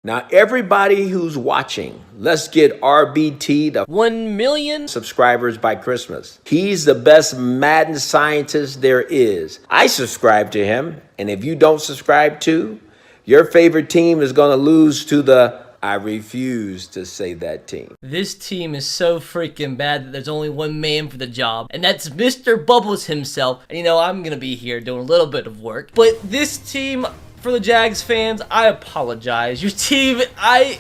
Now, everybody who's watching, let's get RBT to 1 million subscribers by Christmas. He's the best Madden scientist there is. I subscribe to him, and if you don't subscribe to, your favorite team is going to lose to the, I refuse to say that team. This team is so freaking bad that there's only one man for the job, and that's Mr. Bubbles himself. And you know, I'm gonna be here doing a little bit of work, but this team, for the Jags fans, I apologize. Your team, I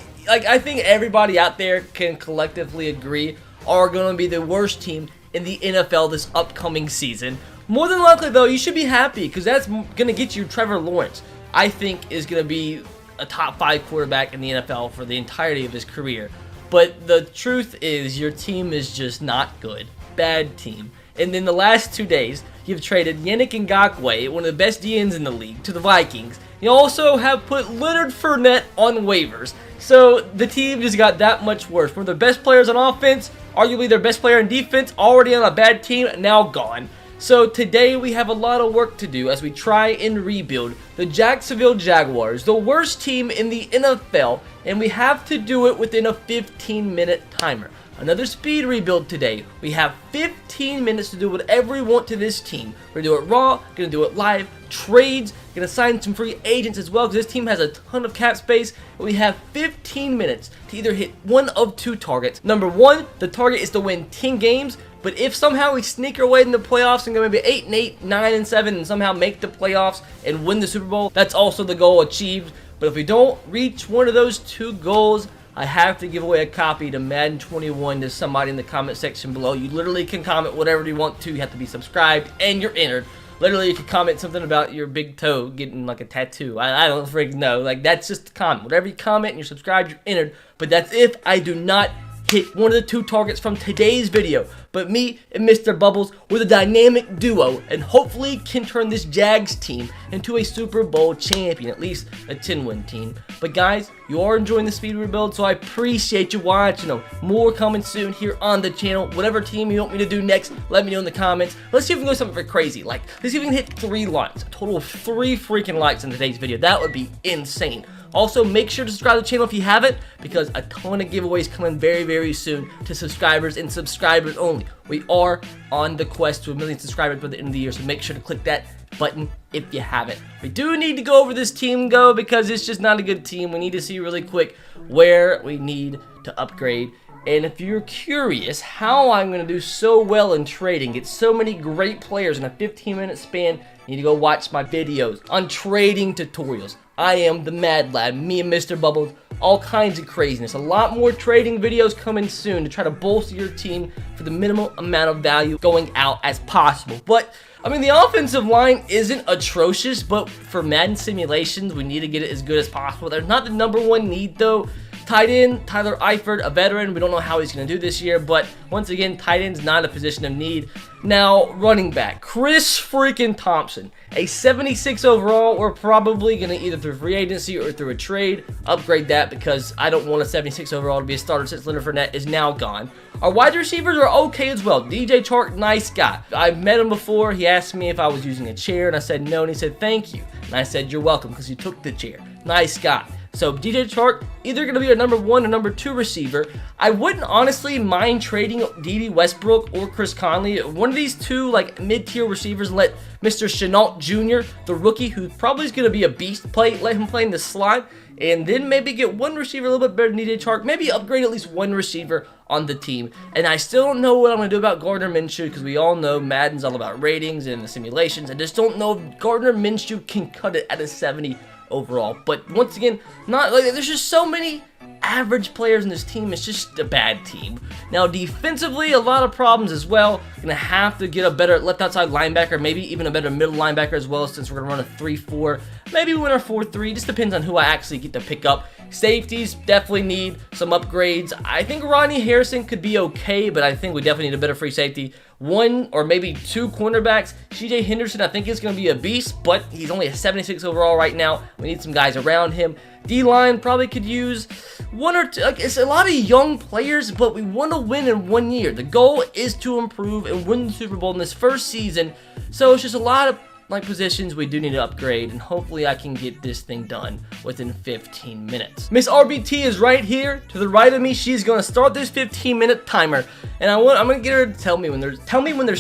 think everybody out there can collectively agree are going to be the worst team in the NFL this upcoming season. More than likely, though, you should be happy because that's going to get you Trevor Lawrence. I think is going to be a top 5 quarterback in the NFL for the entirety of his career. But the truth is, your team is just not good. Bad team. And in the last 2 days, you've traded Yannick Ngakoue, one of the best DNs in the league, to the Vikings. You also have put Leonard Fournette on waivers. So the team just got that much worse. One of their best players on offense, arguably their best player in defense, already on a bad team, now gone. So today we have a lot of work to do as we try and rebuild the Jacksonville Jaguars, the worst team in the NFL, and we have to do it within a 15-minute timer. Another speed rebuild today. We have 15 minutes to do whatever we want to this team. We're going to do it raw, going to do it live, trades, going to sign some free agents as well because this team has a ton of cap space. And we have 15 minutes to either hit one of 2 targets. Number 1, the target is to win 10 games. But if somehow we sneak our way in the playoffs and go maybe 8-8, 9-7, and somehow make the playoffs and win the Super Bowl, that's also the goal achieved. But if we don't reach one of those 2 goals, I have to give away a copy to Madden 21 to somebody in the comment section below. You literally can comment whatever you want to. You have to be subscribed and you're entered. Literally, you can comment something about your big toe getting like a tattoo. I don't freaking know. Like, that's just a comment. Whatever you comment and you're subscribed, you're entered. But that's if I do not hit one of the 2 targets from today's video. But me and Mr. Bubbles, we're the dynamic duo and hopefully can turn this Jags team into a Super Bowl champion, at least a 10-win team. But guys, you are enjoying the speed rebuild, so I appreciate you watching. More coming soon here on the channel. Whatever team you want me to do next, let me know in the comments. Let's see if we can go something crazy. Like, let's see if we can hit 3 likes. A total of 3 freaking likes in today's video. That would be insane. Also, make sure to subscribe to the channel if you haven't, because a ton of giveaways coming very, very soon to subscribers and subscribers only. We are on the quest to 1 million subscribers by the end of the year, so make sure to click that button if you haven't. We do need to go over this team, because it's just not a good team. We need to see really quick where we need to upgrade. And if you're curious how I'm going to do so well in trading, get so many great players in a 15-minute span, you need to go watch my videos on trading tutorials. I am the Mad Lad, me and Mr. Bubbles, all kinds of craziness. A lot more trading videos coming soon to try to bolster your team for the minimal amount of value going out as possible. But, I mean, the offensive line isn't atrocious, but for Madden simulations, we need to get it as good as possible. There's not the #1 need, though. Tight end, Tyler Eifert, a veteran. We don't know how he's going to do this year, but once again, tight end's not a position of need. Now, running back, Chris freaking Thompson, a 76 overall. We're probably going to either through free agency or through a trade upgrade that because I don't want a 76 overall to be a starter since Leonard Fournette is now gone. Our wide receivers are okay as well. DJ Chark, nice guy. I've met him before. He asked me if I was using a chair, and I said no, and he said thank you. And I said you're welcome because you took the chair. Nice guy. So DJ Chark, either going to be a #1 or #2 receiver. I wouldn't honestly mind trading D.D. Westbrook or Chris Conley. One of these 2 like mid-tier receivers and let Mr. Chenault Jr., the rookie, who probably is going to be a beast, let him play in the slot. And then maybe get 1 receiver a little bit better than DJ Chark. Maybe upgrade at least 1 receiver on the team. And I still don't know what I'm going to do about Gardner Minshew because we all know Madden's all about ratings and the simulations. I just don't know if Gardner Minshew can cut it at a 70 overall. But once again, not like there's just so many average players in this team. It's just a bad team. Now defensively, a lot of problems as well. Gonna have to get a better left outside linebacker, maybe even a better middle linebacker as well, since we're gonna run a 3-4. Maybe we win our 4-3. Just depends on who I actually get to pick up. Safeties definitely need some upgrades. I think Ronnie Harrison could be okay, but I think we definitely need a better free safety. 1 or maybe 2 cornerbacks. CJ Henderson, I think, is going to be a beast, but he's only a 76 overall right now. We need some guys around him. D-line probably could use 1 or 2. Like, it's a lot of young players, but we want to win in 1 year. The goal is to improve and win the Super Bowl in this first season. So it's just a lot of like positions we do need to upgrade, and hopefully I can get this thing done within 15 minutes. Miss RBT is right here to the right of me. She's gonna start this 15-minute timer, and I'm gonna get her to tell me when there's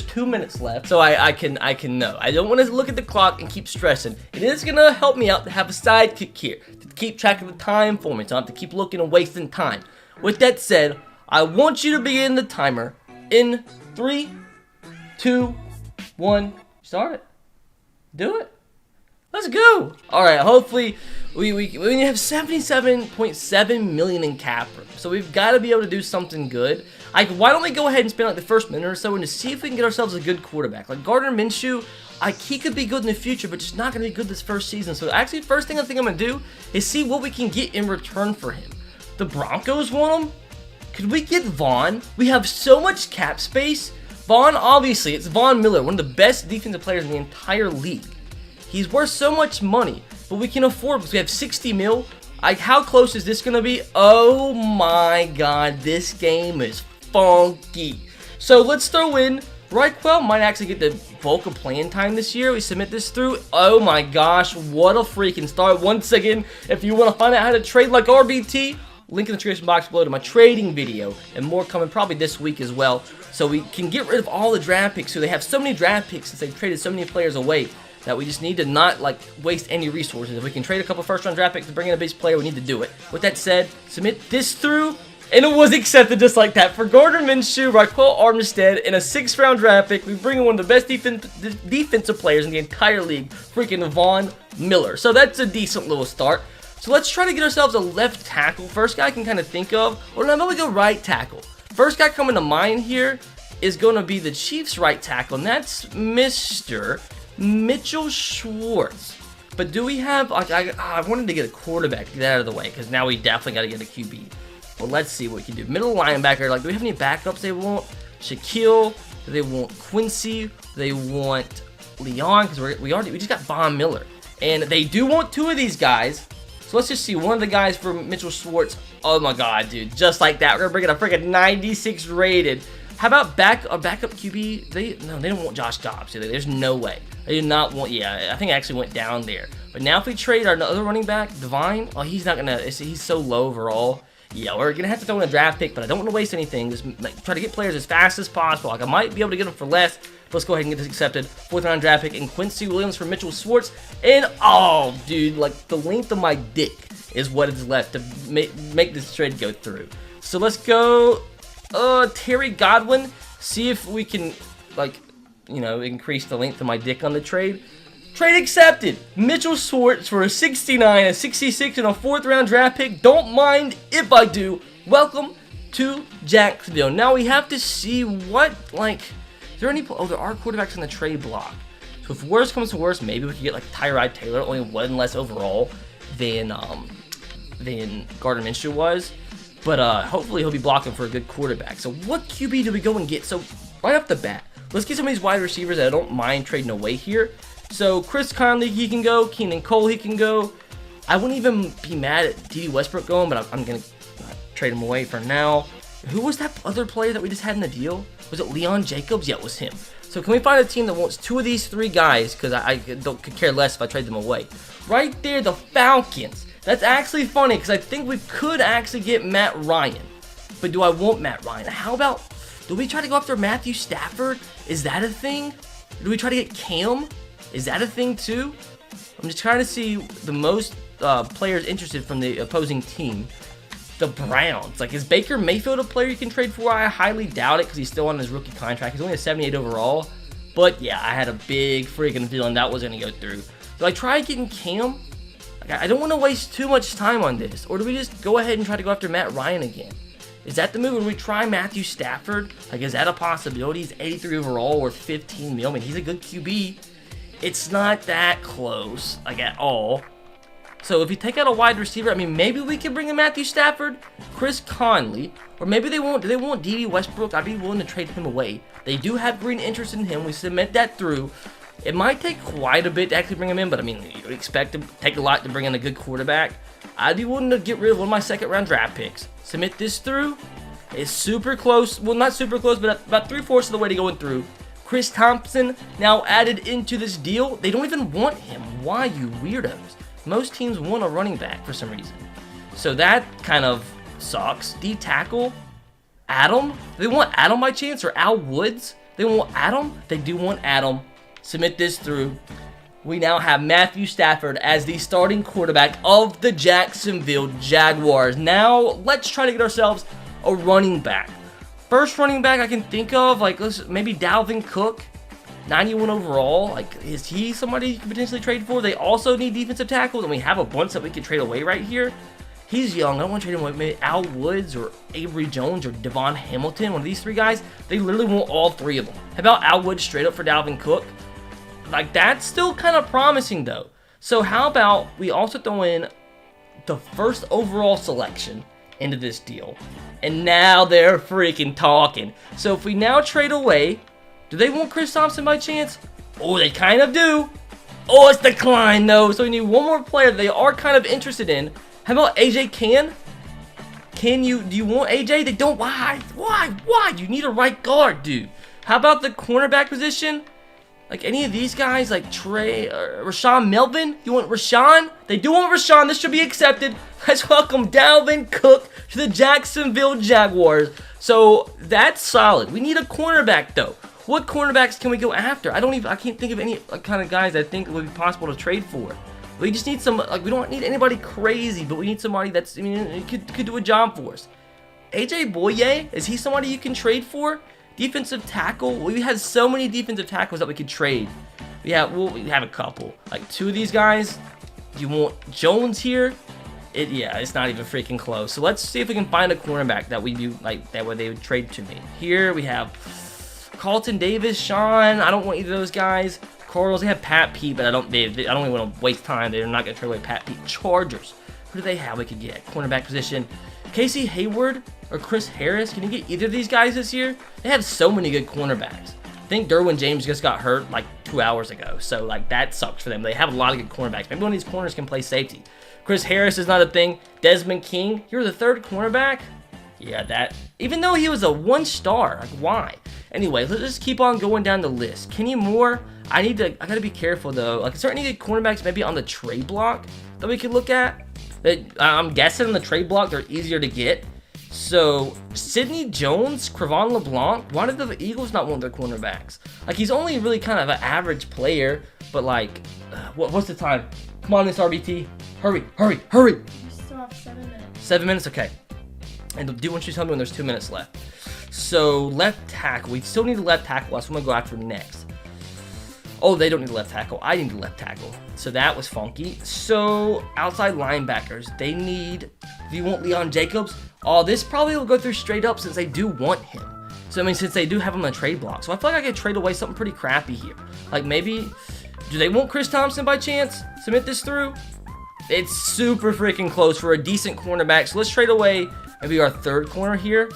2 minutes left, so I can know. I don't want to look at the clock and keep stressing. It is gonna help me out to have a sidekick here to keep track of the time for me, so I don't have to keep looking and wasting time. With that said, I want you to begin the timer in 3, 2, 1. Start it. Do it. Let's go. All right. Hopefully, we have 77.7 million in cap room, so we've got to be able to do something good. Like, why don't we go ahead and spend like the first minute or so and to see if we can get ourselves a good quarterback? Like Gardner Minshew, he could be good in the future, but just not going to be good this first season. So actually, first thing I think I'm going to do is see what we can get in return for him. The Broncos want him. Could we get Vaughn? We have so much cap space. Vaughn, obviously, it's Von Miller, one of the best defensive players in the entire league. He's worth so much money, but we can afford because we have 60 mil. How close is this going to be? Oh my god, this game is funky. So let's throw in, Reichwell might actually get the bulk of playing time this year. We submit this through. Oh my gosh, what a freaking start. Once again, if you want to find out how to trade like RBT, link in the description box below to my trading video, and more coming probably this week as well. So we can get rid of all the draft picks. So they have so many draft picks since they've traded so many players away that we just need to not like waste any resources. If we can trade a couple first round draft picks to bring in a base player, we need to do it. With that said, submit this through, and it was accepted just like that. For Gardner Minshew, Raquel Armstead, and a 6th round draft pick, we bring in one of the best defensive players in the entire league, freaking Von Miller. So that's a decent little start. So let's try to get ourselves a left tackle. First guy I can kind of think of, or no, I'm going to go right tackle. First guy coming to mind here is going to be the Chiefs' right tackle, and that's Mr. Mitchell Schwartz. But do we have, like, I wanted to get a quarterback to get that out of the way, because now we definitely got to get a QB. Well, let's see what we can do. Middle linebacker, like, do we have any backups they want? Shaquille, do they want Quincy? Do they want Leon? Because we just got Von Miller. And they do want 2 of these guys. So let's just see one of the guys for Mitchell Schwartz. Oh my god, dude. Just like that. We're going to bring in a freaking 96 rated. How about a backup QB? They don't want Josh Dobbs, do they? There's no way. They did not want, yeah, I think it actually went down there. But now if we trade our other running back, Divine, oh, he's not going to, he's so low overall. Yeah, we're going to have to throw in a draft pick, but I don't want to waste anything. Just try to get players as fast as possible. Like, I might be able to get them for less. Let's go ahead and get this accepted. 4th round draft pick, and Quincy Williams for Mitchell Schwartz. And, oh, dude, like, the length of my dick is what is left to make this trade go through. So let's go, Terry Godwin. See if we can, like, you know, increase the length of my dick on the trade. Trade accepted. Mitchell Schwartz for a 69, a 66, and a 4th round draft pick. Don't mind if I do. Welcome to Jacksonville. Now we have to see what, like, is there any, oh, there are quarterbacks in the trade block. So if worst comes to worst, maybe we could get like Tyrod Taylor, only 1 less overall than Gardner Minshew was. But hopefully he'll be blocking for a good quarterback. So what QB do we go and get? So right off the bat, let's get some of these wide receivers that I don't mind trading away here. So Chris Conley, he can go. Keenan Cole, he can go. I wouldn't even be mad at D.D. Westbrook going, but I'm going to trade him away for now. Who was that other player that we just had in the deal? Was it Leon Jacobs? Yeah, it was him. So can we find a team that wants 2 of these 3 guys? Because I could care less if I trade them away. Right there, the Falcons. That's actually funny because I think we could actually get Matt Ryan. But do I want Matt Ryan? How about, do we try to go after Matthew Stafford? Is that a thing? Do we try to get Cam? Is that a thing too? I'm just trying to see the most players interested from the opposing team. The Browns. Like, is Baker Mayfield a player you can trade for? I highly doubt it because he's still on his rookie contract. He's only a 78 overall. But yeah, I had a big freaking feeling that was going to go through. Do I try getting Cam? Like, I don't want to waste too much time on this. Or do we just go ahead and try to go after Matt Ryan again? Is that the move? Would we try Matthew Stafford? Like, is that a possibility? He's 83 overall, worth 15 mil. I mean, he's a good QB. It's not that close, like, at all. So if you take out a wide receiver, I mean, maybe we can bring in Matthew Stafford, Chris Conley, or maybe they want D.D. Westbrook. I'd be willing to trade him away. They do have green interest in him. We submit that through. It might take quite a bit to actually bring him in, but I mean, you would expect to take a lot to bring in a good quarterback. I'd be willing to get rid of one of my 2nd round draft picks. Submit this through. It's super close. Well, not super close, but about 3/4 of the way to going through. Chris Thompson now added into this deal. They don't even want him. Why, you weirdos? Most teams want a running back for some reason. So that kind of sucks. D tackle, Adam. They want Adam by chance, or Al Woods? They want Adam? They do want Adam. Submit this through. We now have Matthew Stafford as the starting quarterback of the Jacksonville Jaguars. Now, let's try to get ourselves a running back. First running back I can think of, like, maybe Dalvin Cook, 91 overall. Like, is he somebody you could potentially trade for? They also need defensive tackles, and we have a bunch that we could trade away right here. He's young. I don't want to trade him away. Maybe Al Woods or Avery Jones or Devon Hamilton. One of these three guys. They literally want all three of them. How about Al Woods straight up for Dalvin Cook? Like, that's still kind of promising, though. So how about we also throw in the first overall selection into this deal? And now they're freaking talking. So if we now trade away, do they want Chris Thompson by chance? Oh, they kind of do. Oh, it's declined, though. So we need one more player that they are kind of interested in. How about AJ Cann? Do you want AJ? They don't. Why? You need a right guard, dude. How about the cornerback position? Like any of these guys, like Rashawn Melvin? You want Rashawn? They do want Rashawn. This should be accepted. Let's welcome Dalvin Cook to the Jacksonville Jaguars. So that's solid. We need a cornerback, though. What cornerbacks can we go after? I can't think of any kind of guys I think would be possible to trade for. We just need some, like, we don't need anybody crazy, but we need somebody that's, I mean, could do a job for us. AJ Boye, is he somebody you can trade for? Defensive tackle? We have so many defensive tackles that we could trade. We have a couple. Like, two of these guys. Do you want Jones here? Yeah, it's not even freaking close. So let's see if we can find a cornerback that we do, like, that way they would trade to me. Here we have Carlton Davis, Sean. I don't want either of those guys. Cardinals, they have Pat Pete, but I don't even want to waste time. They're not going to trade away Pat Pete. Chargers, who do they have we could get? Cornerback position. Casey Hayward or Chris Harris. Can you get either of these guys this year? They have so many good cornerbacks. I think Derwin James just got hurt like 2 hours ago. So, like, that sucks for them. They have a lot of good cornerbacks. Maybe one of these corners can play safety. Chris Harris is not a thing. Desmond King, you're the third cornerback? Yeah, that. Even though he was a 1-star. Like, why? Anyway, let's just keep on going down the list. Kenny Moore. I gotta be careful, though. Like, is there any good cornerbacks maybe on the trade block that we could look at? I'm guessing on the trade block they're easier to get. So, Sidney Jones, Crevon LeBlanc, why did the Eagles not want their cornerbacks? Like, he's only really kind of an average player, but like, what's the time? Come on, Miss RBT. Hurry. You still have 7 minutes. 7 minutes? Okay. And do want you to tell me when there's 2 minutes left. So, left tackle. We still need a left tackle. That's what I'm going to go after next. Oh, they don't need a left tackle. I need a left tackle. So that was funky. So, outside linebackers. They need... Do you want Leon Jacobs? Oh, this probably will go through straight up since they do want him. So, I mean, since they do have him on the trade block. So, I feel like I could trade away something pretty crappy here. Like, maybe... Do they want Chris Thompson by chance? Submit this through? It's super freaking close for a decent cornerback. So, let's trade away maybe our third corner here.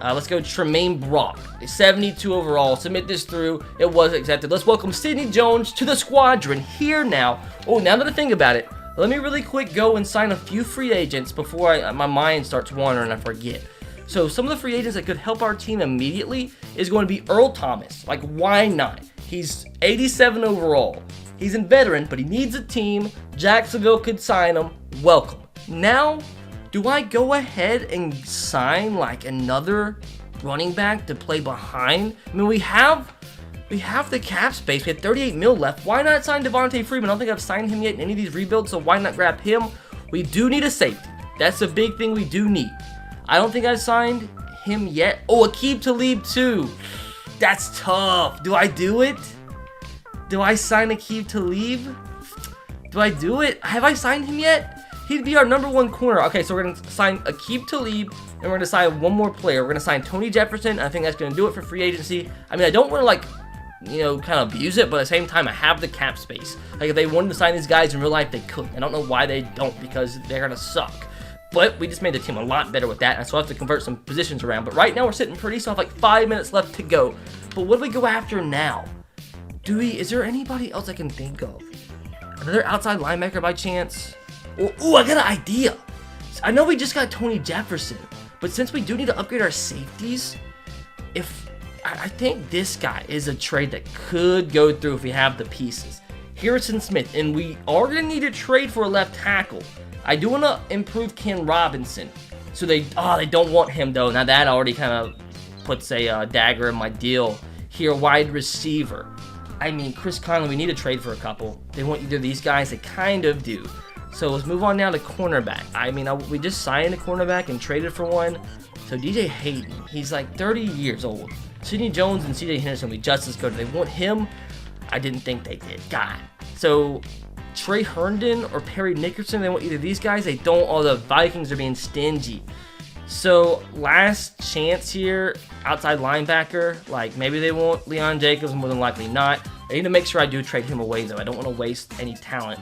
Let's go Tremaine Brock, 72 overall. Submit this through. It was accepted. Let's welcome Sidney Jones to the squadron here now. Oh, now that I think about it, let me really quick go and sign a few free agents before my mind starts wandering and I forget. So some of the free agents that could help our team immediately is going to be Earl Thomas. Like, why not? He's 87 overall. He's a veteran, but he needs a team. Jacksonville could sign him. Welcome. Now... do I go ahead and sign like another running back to play behind? I mean, we have the cap space. We have 38 mil left. Why not sign Devontae Freeman? I don't think I've signed him yet in any of these rebuilds, so why not grab him? We do need a safety. That's a big thing we do need. I don't think I've signed him yet. Oh, Aqib Talib too. That's tough. Do I do it? Do I sign Aqib Talib? Do I do it? Have I signed him yet? He'd be our number 1 corner. Okay, so we're going to sign Aqib Talib, and we're going to sign one more player. We're going to sign Tony Jefferson. I think that's going to do it for free agency. I mean, I don't want to, like, you know, kind of abuse it, but at the same time, I have the cap space. Like, if they wanted to sign these guys in real life, they could. I don't know why they don't, because they're going to suck. But we just made the team a lot better with that, and so I have to convert some positions around. But right now, we're sitting pretty, so I have like 5 minutes left to go. But what do we go after now? Is there anybody else I can think of? Another outside linebacker by chance? Oh, I got an idea. I know we just got Tony Jefferson, but since we do need to upgrade our safeties, if I think this guy is a trade that could go through if we have the pieces. Harrison Smith, and we are going to need a trade for a left tackle. I do want to improve Ken Robinson. So they don't want him though. Now that already kind of puts a dagger in my deal here. Wide receiver. I mean, Chris Conley, we need a trade for a couple. They want either of these guys. They kind of do. So let's move on now to cornerback. I mean, we just signed a cornerback and traded for one. So DJ Hayden, he's like 30 years old. Sidney Jones and CJ Henderson will be just as good. They want him. I didn't think they did. God. So Trey Herndon or Perry Nickerson, they want either of these guys. They don't. All the Vikings are being stingy. So last chance here, outside linebacker. Like maybe they want Leon Jacobs, more than likely not. I need to make sure I do trade him away though. I don't want to waste any talent.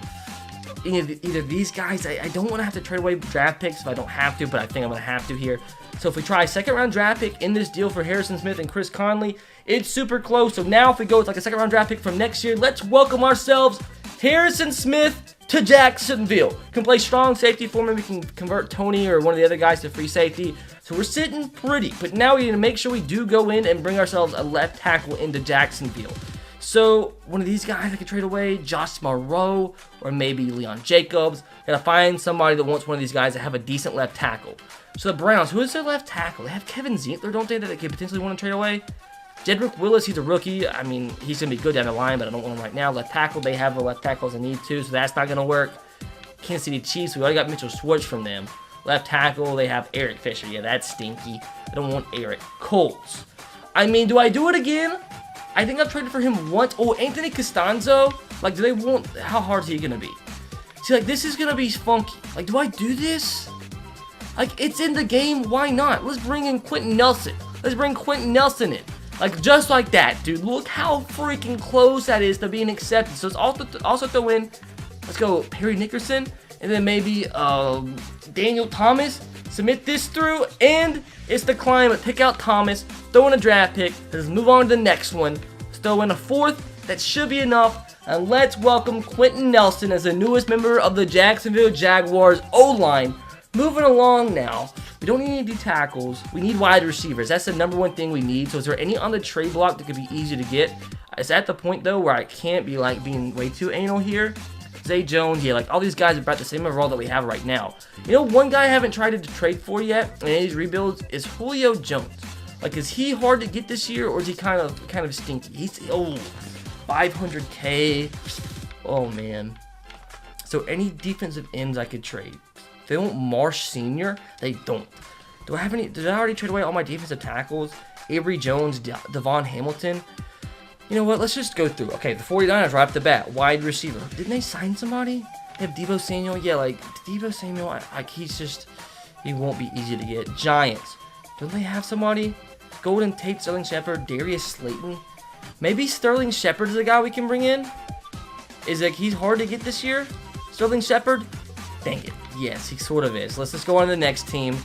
Either these guys, I don't want to have to trade away draft picks if I don't have to, but I think I'm going to have to here. So if we try a second round draft pick in this deal for Harrison Smith and Chris Conley, it's super close. So now if we go with like a second round draft pick from next year, let's welcome ourselves Harrison Smith to Jacksonville. Can play strong safety for me. We can convert Tony or one of the other guys to free safety. So we're sitting pretty, but now we need to make sure we do go in and bring ourselves a left tackle into Jacksonville. So one of these guys I could trade away, Josh Moreau or maybe Leon Jacobs. Gotta find somebody that wants one of these guys that have a decent left tackle. So the Browns, who is their left tackle? They have Kevin Ziegler, don't they, that they could potentially want to trade away? Jedrick Willis, he's a rookie. I mean, he's going to be good down the line, but I don't want him right now. Left tackle, they have the left tackles I need to, so that's not going to work. Kansas City Chiefs, we already got Mitchell Schwartz from them. Left tackle, they have Eric Fisher. Yeah, that's stinky. I don't want Eric. Colts. I mean, do I do it again? I think I've traded for him once. Oh, Anthony Costanzo. Like, do they want... How hard is he going to be? See, like, this is going to be funky. Like, do I do this? Like, it's in the game. Why not? Let's bring in Quentin Nelson. Let's bring Quentin Nelson in. Like, just like that, dude. Look how freaking close that is to being accepted. So, let's also throw in... Let's go Perry Nickerson. And then maybe Daniel Thomas. Submit this through. And it's the climate. Pick out Thomas. Throw in a draft pick. Let's move on to the next one. Let's throw in a fourth. That should be enough. And let's welcome Quentin Nelson as the newest member of the Jacksonville Jaguars O-line. Moving along now. We don't need any D tackles. We need wide receivers. That's the number one thing we need. So is there any on the trade block that could be easy to get? It's at the point, though, where I can't be, like, being way too anal here. Zay Jones, yeah, like, all these guys are about the same overall that we have right now. You know, one guy I haven't tried to trade for yet in these rebuilds is Julio Jones. Like, is he hard to get this year, or is he kind of stinky? He's, 500K. Oh, man. So, any defensive ends I could trade. If they want Marsh Sr., they don't. Do I have any? Did I already trade away all my defensive tackles? Avery Jones, Devon Hamilton. You know what? Let's just go through. Okay, the 49ers right off the bat. Wide receiver. Didn't they sign somebody? They have Deebo Samuel. Yeah, like, Deebo Samuel, he won't be easy to get. Giants. Don't they have somebody? Golden Tate, Sterling Shepard, Darius Slayton. Maybe Sterling Shepard is the guy we can bring in? Is like he's hard to get this year? Sterling Shepard? Dang it. Yes, he sort of is. Let's just go on to the next team.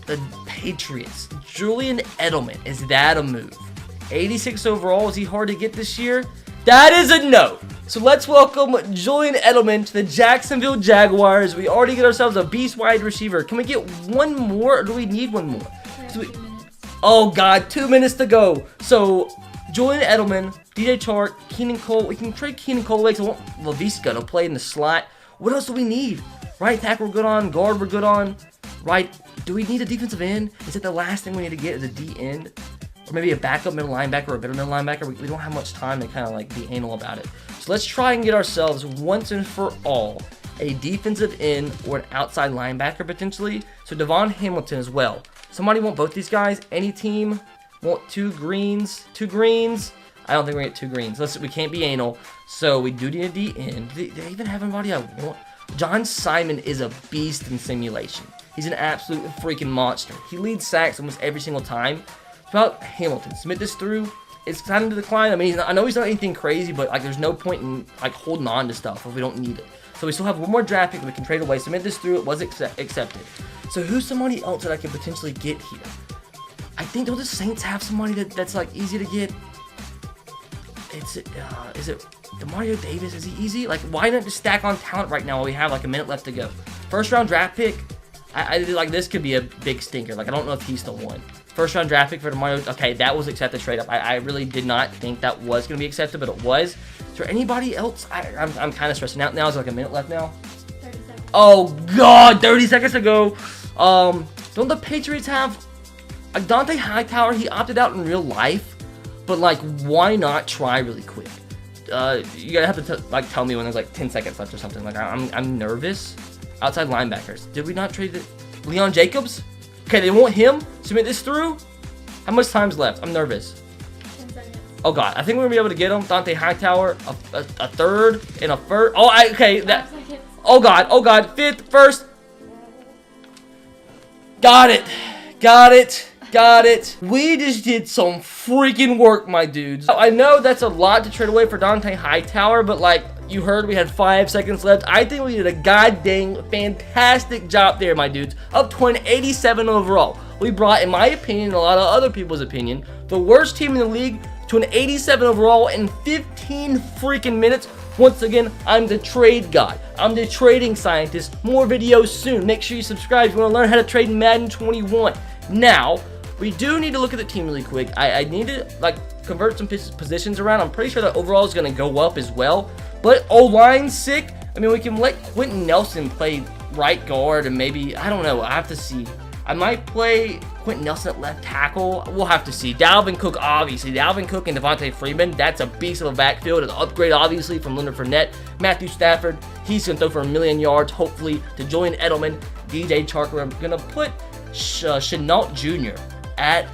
The Patriots. Julian Edelman. Is that a move? 86 overall. Is he hard to get this year? That is a no. So let's welcome Julian Edelman to the Jacksonville Jaguars. We already get ourselves a beast wide receiver. Can we get one more, or do we need one more? Oh, God. 2 minutes to go. So, Julian Edelman, DJ Chark, Keenan Cole. We can trade Keenan Cole away because I want Laviska to play in the slot. What else do we need? Right tackle we're good on. Guard we're good on. Right. Do we need a defensive end? Is it the last thing we need to get is a D end? Or maybe a backup middle linebacker or a better middle linebacker? We don't have much time to kind of like be anal about it. So let's try and get ourselves once and for all a defensive end or an outside linebacker potentially. So Devon Hamilton as well. Somebody want both these guys? Any team want two greens? Two greens? I don't think we're going to get two greens. We can't be anal. So we do need a D end. Do they even have anybody I want? John Simon is a beast in simulation. He's an absolute freaking monster. He leads sacks almost every single time. It's about Hamilton. Submit this through. It's time to decline. I mean, I know he's not anything crazy, but like, there's no point in like holding on to stuff if we don't need it. So we still have one more draft pick that we can trade away. Submit this through. It was accepted. So who's somebody else that I can potentially get here? I think don't the Saints have somebody that's like easy to get? Is it Demario Davis? Is he easy? Like, why not just stack on talent right now while we have like a minute left to go? First round draft pick. like this could be a big stinker. Like I don't know if he's the one. First round draft pick for Mario. Okay, that was accepted straight up. I really did not think that was gonna be accepted, but it was. Is there anybody else? I'm kind of stressing out now. Is like a minute left now. 30 seconds. Oh God, 30 seconds to go. Don't the Patriots have like Dante Hightower? He opted out in real life, but like, why not try really quick? You gotta have to like tell me when there's like 10 seconds left or something. Like I'm nervous. Outside linebackers. Did we not trade the Leon Jacobs? Okay, they want him. Submit this through. How much time's left? I'm nervous. 10 seconds. Oh God, I think we're gonna be able to get him. Dante Hightower, a third and a first. Oh, okay. 5 seconds. Oh God, fifth, first. Got it. We just did some freaking work, my dudes. I know that's a lot to trade away for Dante Hightower, but like you heard, we had 5 seconds left. I think we did a goddamn fantastic job there, my dudes. Up to an 87 overall. We brought, in my opinion, and a lot of other people's opinion, the worst team in the league to an 87 overall in 15 freaking minutes. Once again, I'm the trade god. I'm the trading scientist. More videos soon. Make sure you subscribe if you want to learn how to trade in Madden 21. Now, we do need to look at the team really quick. I need to like convert some positions around. I'm pretty sure that overall is going to go up as well. But O-line's sick. I mean, we can let Quentin Nelson play right guard and maybe, I don't know. I have to see. I might play Quentin Nelson at left tackle. We'll have to see. Dalvin Cook, obviously. Dalvin Cook and Devontae Freeman. That's a beast of a backfield. An upgrade, obviously, from Leonard Fournette. Matthew Stafford. He's going to throw for 1,000,000 yards, hopefully, to Julian Edelman. DJ Chark. I'm going to put Chenault Jr. at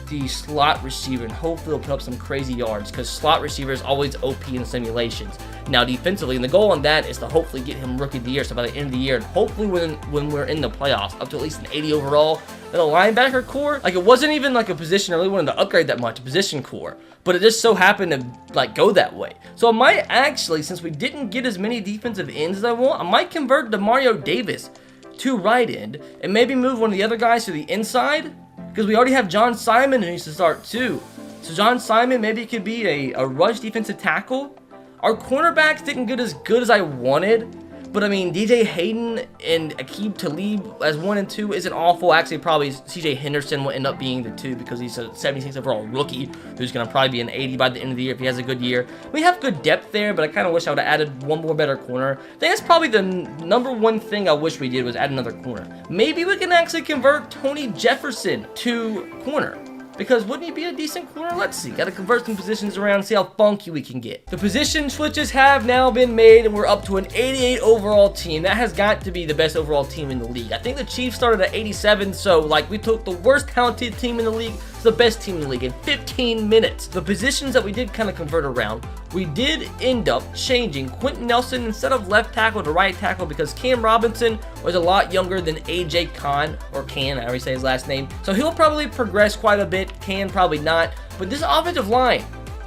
the slot receiver, and hopefully he'll put up some crazy yards because slot receiver is always OP in simulations. Now defensively, and the goal on that is to hopefully get him rookie of the year, so by the end of the year, and hopefully when we're in the playoffs, up to at least an 80 overall. Then a linebacker core, like it wasn't even like a position I really wanted to upgrade that much, position core, but it just so happened to like go that way. So I might actually, since we didn't get as many defensive ends as I want, I might convert Mario Davis to right end and maybe move one of the other guys to the inside. Because we already have John Simon who needs to start too. So John Simon maybe could be a rush defensive tackle. Our cornerbacks didn't get as good as I wanted. But I mean, DJ Hayden and Aqib Talib as 1 and 2 isn't awful. Actually, probably CJ Henderson will end up being the 2 because he's a 76 overall rookie who's going to probably be an 80 by the end of the year if he has a good year. We have good depth there, but I kind of wish I would have added one more better corner. I think that's probably the number one thing I wish we did was add another corner. Maybe we can actually convert Tony Jefferson to corner. Because wouldn't he be a decent corner? Let's see. Got to convert some positions around, see how funky we can get. The position switches have now been made, and we're up to an 88 overall team. That has got to be the best overall team in the league. I think the Chiefs started at 87, so like we took the worst talented team in the league to the best team in the league in 15 minutes. The positions that we did kind of convert around, we did end up changing Quentin Nelson instead of left tackle to right tackle because Cam Robinson was a lot younger than AJ Khan, or Can, I already say his last name. So he'll probably progress quite a bit. Can probably not. But this offensive line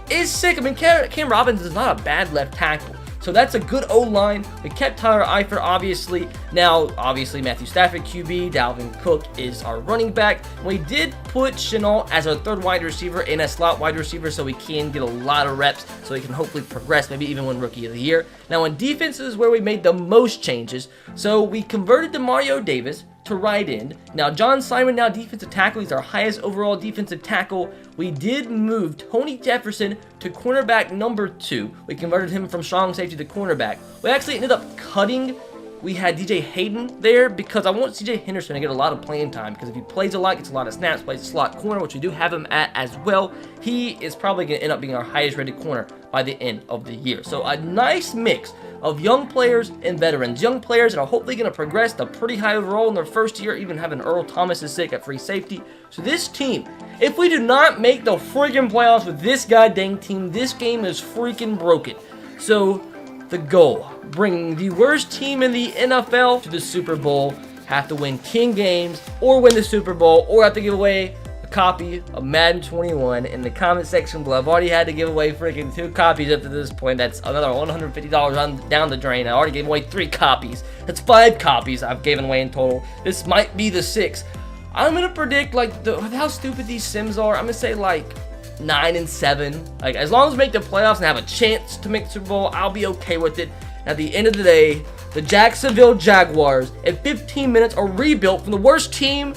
is sick. I mean, Cam Robinson is not a bad left tackle. So that's a good O-line. We kept Tyler Eifert, obviously. Now, obviously, Matthew Stafford, QB. Dalvin Cook is our running back. We did put Chenault as our third wide receiver and a slot wide receiver so we can get a lot of reps so he can hopefully progress, maybe even win Rookie of the Year. Now, on defense is where we made the most changes. So we converted to Mario Davis to right end. Now, John Simon, now defensive tackle. He's our highest overall defensive tackle. We did move Tony Jefferson to cornerback number 2. We converted him from strong safety to cornerback. We actually ended up cutting. We had DJ Hayden there because I want CJ Henderson to get a lot of playing time because if he plays a lot, gets a lot of snaps, plays a slot corner, which we do have him at as well, he is probably going to end up being our highest rated corner by the end of the year. So a nice mix of young players and veterans. Young players that are hopefully going to progress to pretty high overall in their first year, even having Earl Thomas is sick at free safety. So this team, if we do not make the freaking playoffs with this goddamn team, this game is freaking broken. So the goal, bring the worst team in the NFL to the Super Bowl, have to win 10 games or win the Super Bowl or have to give away a copy of Madden 21 in the comment section below. I've already had to give away freaking 2 copies up to this point. That's another $150 down the drain. I already gave away 3 copies. That's 5 copies I've given away in total. This might be the 6th. I'm going to predict like how stupid these Sims are. I'm going to say like 9 and 7. Like as long as we make the playoffs and have a chance to make the Super Bowl, I'll be okay with it. At the end of the day, the Jacksonville Jaguars in 15 minutes are rebuilt from the worst team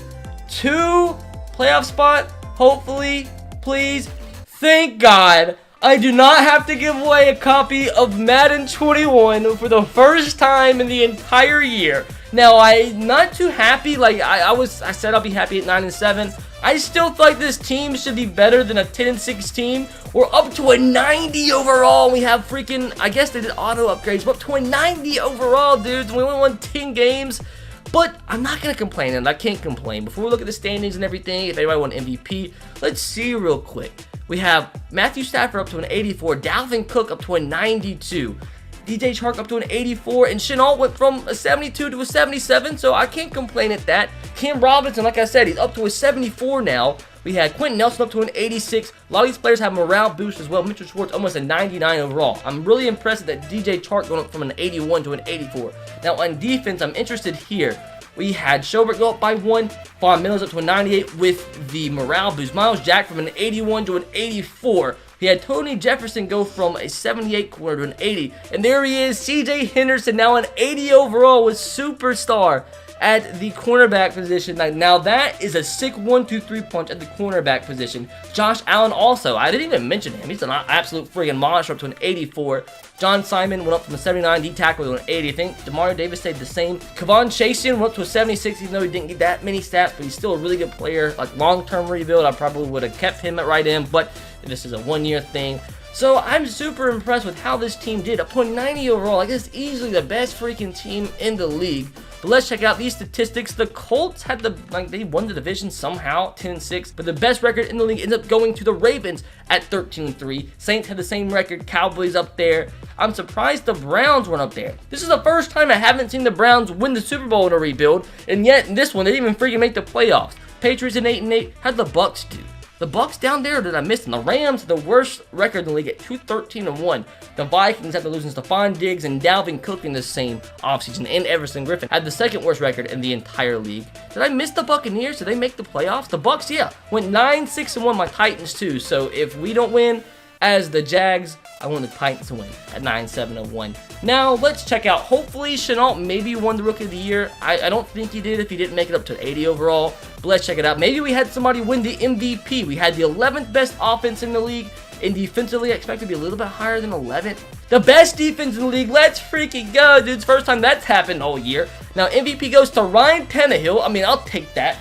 to playoff spot. Hopefully, please, thank God, I do not have to give away a copy of Madden 21 for the first time in the entire year. Now, I'm not too happy. Like I said I'll be happy at 9-7. I still feel like this team should be better than a 10-6 team. We're up to a 90 overall. We have freaking, I guess they did auto upgrades. We're up to a 90 overall, dudes. We only won 10 games. But I'm not going to complain, and I can't complain. Before we look at the standings and everything, if anybody won MVP, let's see real quick. We have Matthew Stafford up to an 84, Dalvin Cook up to a 92, DJ Chark up to an 84, and Shenault went from a 72 to a 77, so I can't complain at that. Cam Robinson, like I said, he's up to a 74 now. We had Quentin Nelson up to an 86. A lot of these players have morale boost as well. Mitchell Schwartz almost a 99 overall. I'm really impressed that DJ Chark going up from an 81 to an 84. Now on defense, I'm interested here. We had Schobert go up by 1. Von Miller's up to a 98 with the morale boost. Miles Jack from an 81 to an 84. We had Tony Jefferson go from a 78 corner to an 80. And there he is, CJ Henderson, now an 80 overall with superstar at the cornerback position. Now that is a sick 1-2-3 punch at the cornerback position. Josh Allen also, I didn't even mention him. He's an absolute friggin' monster up to an 84. John Simon went up from a 79, D tackle to an 80. I think Demario Davis stayed the same. Kevon Chasian went up to a 76, even though he didn't get that many stats, but he's still a really good player. Like long-term rebuild, I probably would have kept him at right end, but this is a one-year thing. So I'm super impressed with how this team did. Up to a 90 overall. I guess easily the best freaking team in the league. But let's check out these statistics. The Colts had they won the division somehow, 10-6. But the best record in the league ends up going to the Ravens at 13-3. Saints had the same record. Cowboys up there. I'm surprised the Browns weren't up there. This is the first time I haven't seen the Browns win the Super Bowl in a rebuild. And yet in this one, they didn't even freaking make the playoffs. Patriots at 8-8. How'd the Bucks do? The Bucks down there, did I miss them? The Rams, the worst record in the league at 2-13-1. The Vikings after losing Stephon Diggs and Dalvin Cook in the same offseason, and Everson Griffin had the second worst record in the entire league. Did I miss the Buccaneers? Did they make the playoffs? The Bucks, yeah, went 9-6-1. My Titans too. So if we don't win as the Jags, I want the Titans to win at 9-7-1. Now, let's check out. Hopefully, Shenault maybe won the Rookie of the Year. I don't think he did if he didn't make it up to 80 overall. But let's check it out. Maybe we had somebody win the MVP. We had the 11th best offense in the league. And defensively, I expect to be a little bit higher than 11th. The best defense in the league. Let's freaking go, dudes. First time that's happened all year. Now, MVP goes to Ryan Tannehill. I mean, I'll take that.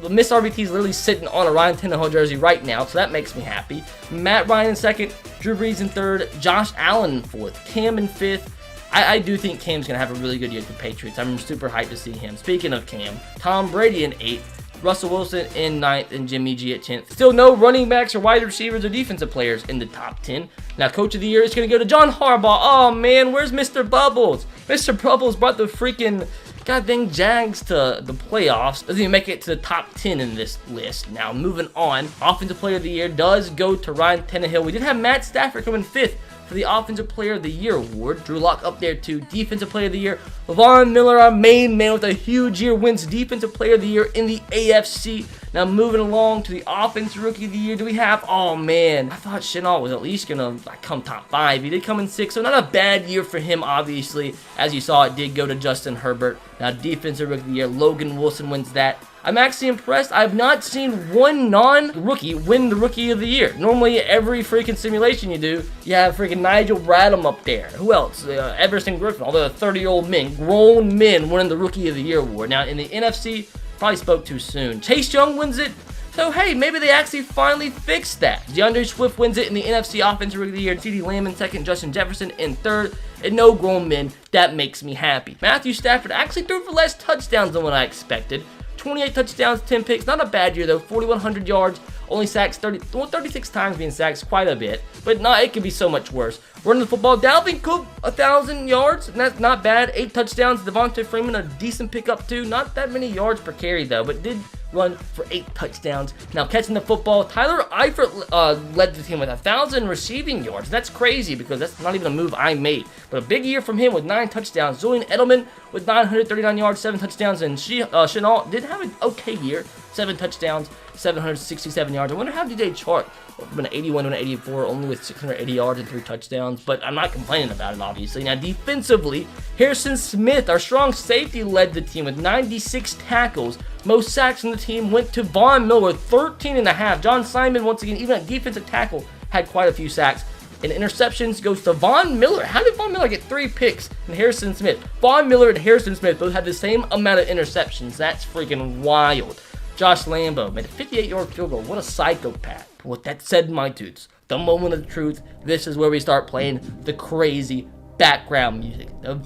Miss RBT is literally sitting on a Ryan Tannehill jersey right now, so that makes me happy. Matt Ryan in second, Drew Brees in third, Josh Allen in fourth, Cam in fifth. I do think Cam's going to have a really good year with the Patriots. I'm super hyped to see him. Speaking of Cam, Tom Brady in eighth, Russell Wilson in ninth, and Jimmy G at 10th. Still no running backs or wide receivers or defensive players in the top 10. Now, Coach of the Year is going to go to John Harbaugh. Oh, man, where's Mr. Bubbles? Mr. Bubbles brought the freaking god dang Jags to the playoffs. Doesn't even make it to the top 10 in this list. Now, moving on. Offensive Player of the Year does go to Ryan Tannehill. We did have Matt Stafford coming 5th for the Offensive Player of the Year award. Drew Lock up there too. Defensive Player of the Year. Von Miller, our main man with a huge year, wins Defensive Player of the Year in the AFC. Now moving along to the Offensive Rookie of the Year, do we have, oh man, I thought Shenault was at least gonna come top 5. He did come in 6th, so not a bad year for him, obviously. As you saw, it did go to Justin Herbert. Now Defensive Rookie of the Year, Logan Wilson wins that. I'm actually impressed. I've not seen one non-rookie win the Rookie of the Year. Normally, every freaking simulation you do, you have freaking Nigel Bradham up there. Who else? Everson Griffin, all the 30-year-old men, grown men winning the Rookie of the Year award. Now, in the NFC, probably spoke too soon. Chase Young wins it. So, hey, maybe they actually finally fixed that. DeAndre Swift wins it in the NFC Offensive Rookie of the Year. CeeDee Lamb in second, Justin Jefferson in third, and no grown men. That makes me happy. Matthew Stafford actually threw for less touchdowns than what I expected. 28 touchdowns, 10 picks. Not a bad year, though. 4,100 yards. Only sacks 36 times being sacked. Quite a bit. But no, it could be so much worse. Running the football. Dalvin Cook, 1,000 yards. And that's not bad. 8 touchdowns. Devontae Freeman, a decent pickup, too. Not that many yards per carry, though. But did run for 8 touchdowns. Now, catching the football. Tyler Eifert led the team with 1,000 receiving yards. That's crazy because that's not even a move I made. But a big year from him with 9 touchdowns. Julian Edelman with 939 yards, 7 touchdowns. And Shenault did have an okay year. 7 touchdowns, 767 yards. I wonder how DJ Chark from an 81 to an 84, only with 680 yards and 3 touchdowns, but I'm not complaining about it, obviously. Now, defensively, Harrison Smith, our strong safety, led the team with 96 tackles. Most sacks on the team went to Von Miller, 13.5. John Simon, once again, even at defensive tackle, had quite a few sacks. And interceptions goes to Von Miller. How did Von Miller get 3 picks and Harrison Smith? Von Miller and Harrison Smith both had the same amount of interceptions. That's freaking wild. Josh Lambo made a 58-yard field goal. What a psychopath. But with that said, my dudes, the moment of truth, this is where we start playing the crazy background music. You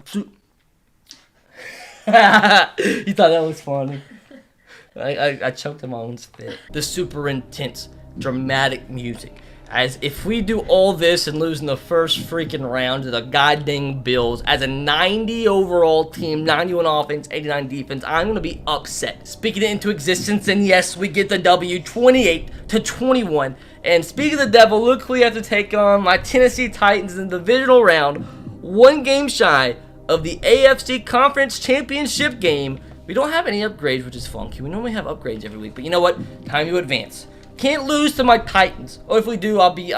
thought that was funny. I choked on my own spit. The super intense, dramatic music. As if we do all this and lose in the first freaking round to the goddamn Bills as a 90 overall team, 91 offense, 89 defense, I'm going to be upset. Speaking it into existence, and yes, we get the W 28-21. And speaking of the devil, look who we have to take on, my Tennessee Titans in the divisional round, 1 game shy of the AFC Conference Championship game. We don't have any upgrades, which is funky. We normally have upgrades every week, but you know what? Time to advance. Can't lose to my Titans. Or if we do, I'll be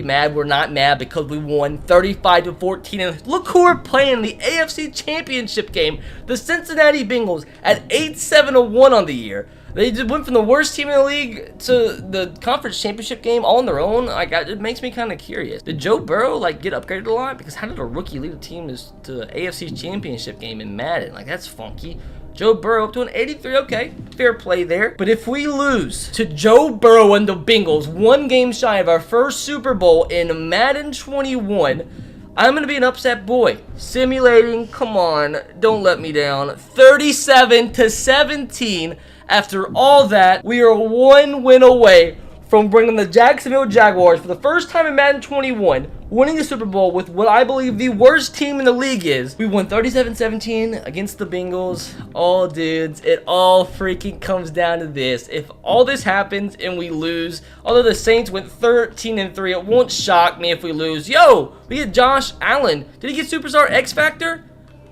mad. We're not mad because we won 35-14. And look who we're playing in the AFC Championship game. The Cincinnati Bengals at 8-7-1 on the year. They just went from the worst team in the league to the conference championship game all on their own. It makes me kind of curious. Did Joe Burrow get upgraded a lot? Because how did a rookie lead a team to the AFC Championship game in Madden? That's funky. Joe Burrow up to an 83, okay, fair play there. But if we lose to Joe Burrow and the Bengals, 1 game shy of our first Super Bowl in Madden 21, I'm going to be an upset boy. Simulating, come on, don't let me down. 37-17. After all that, we are 1 win away from bringing the Jacksonville Jaguars for the first time in Madden 21, winning the Super Bowl with what I believe the worst team in the league is. We won 37-17 against the Bengals. Oh, dudes, it all freaking comes down to this. If all this happens and we lose, although the Saints went 13-3, it won't shock me if we lose. Yo, we get Josh Allen. Did he get Superstar X Factor?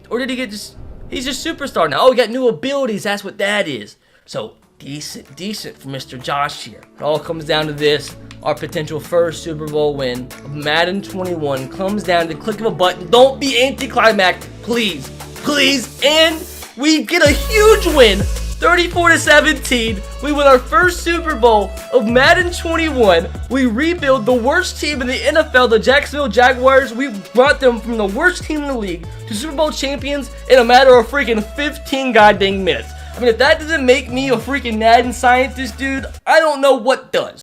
Or did he get just, he's just Superstar now. Oh, we got new abilities, that's what that is. So, decent for Mr. Josh here. It all comes down to this. Our potential first Super Bowl win of Madden 21 comes down to the click of a button. Don't be anticlimactic, please. Please. And we get a huge win. 34-17. We win our first Super Bowl of Madden 21. We rebuild the worst team in the NFL, the Jacksonville Jaguars. We brought them from the worst team in the league to Super Bowl champions in a matter of freaking 15 goddamn minutes. I mean, if that doesn't make me a freaking Madden scientist, dude, I don't know what does.